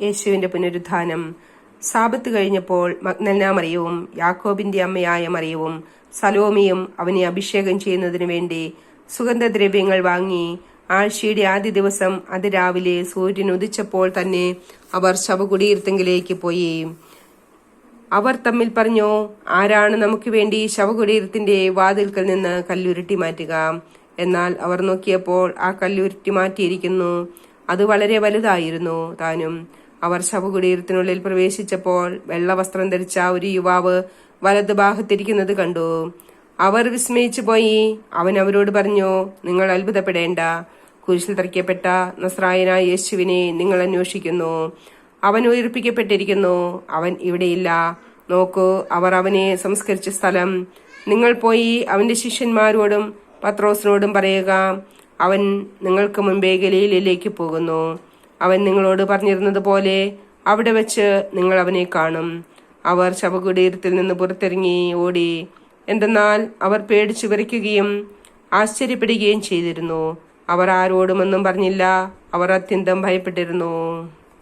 യേശുവിന്റെ പുനരുത്ഥാനം. സാബത്ത് കഴിഞ്ഞപ്പോൾ മഗ്ദലന മറിയവും യാക്കോബിന്റെ അമ്മയായ മറിയവും സലോമിയും അവനെ അഭിഷേകം ചെയ്യുന്നതിനു വേണ്ടി സുഗന്ധദ്രവ്യങ്ങൾ വാങ്ങി. ആഴ്ചയുടെ ആദ്യ ദിവസം അതിരാവിലെ സൂര്യൻ ഉദിച്ചപ്പോൾ തന്നെ അവർ ശവകുടീരത്തിലേക്ക് പോയി. അവർ തമ്മിൽ പറഞ്ഞു, ആരാണ് നമുക്ക് വേണ്ടി ശവകുടീരത്തിന്റെ വാതിൽക്കൽ നിന്ന് കല്ലുരുട്ടി മാറ്റുക? എന്നാൽ അവർ നോക്കിയപ്പോൾ ആ കല്ലുരുട്ടി മാറ്റിയിരിക്കുന്നു. അത് വളരെ വലുതായിരുന്നു താനും. അവർ ശവകുടീരത്തിനുള്ളിൽ പ്രവേശിച്ചപ്പോൾ വെള്ളവസ്ത്രം ധരിച്ച ഒരു യുവാവ് വലതു ഭാഗത്തിരിക്കുന്നത് കണ്ടു. അവർ വിസ്മയിച്ചു പോയി. അവൻ അവരോട് പറഞ്ഞു, നിങ്ങൾ അത്ഭുതപ്പെടേണ്ട. കുരിശിൽ തറയ്ക്കപ്പെട്ട നസ്രായനായ യേശുവിനെ നിങ്ങൾ അന്വേഷിക്കുന്നു. അവൻ ഉയർപ്പിക്കപ്പെട്ടിരിക്കുന്നു. അവൻ ഇവിടെയില്ല. നോക്കൂ, അവർ അവനെ സംസ്കരിച്ച സ്ഥലം. നിങ്ങൾ പോയി അവന്റെ ശിഷ്യന്മാരോടും പത്രോസിനോടും പറയുക, അവൻ നിങ്ങൾക്ക് മുൻപേ ഗലീലയിലേക്ക് പോകുന്നു. അവൻ നിങ്ങളോട് പറഞ്ഞിരുന്നത് പോലെ അവിടെ വെച്ച് നിങ്ങൾ അവനെ കാണും. അവർ ശവകുടീരത്തിൽ നിന്ന് പുറത്തിറങ്ങി ഓടി. എന്തെന്നാൽ അവർ പേടിച്ചു വിറയ്ക്കുകയും ആശ്ചര്യപ്പെടുകയും ചെയ്തിരുന്നു. അവർ ആരോടുമൊന്നും പറഞ്ഞില്ല. അവർ അത്യന്തം ഭയപ്പെട്ടിരുന്നു.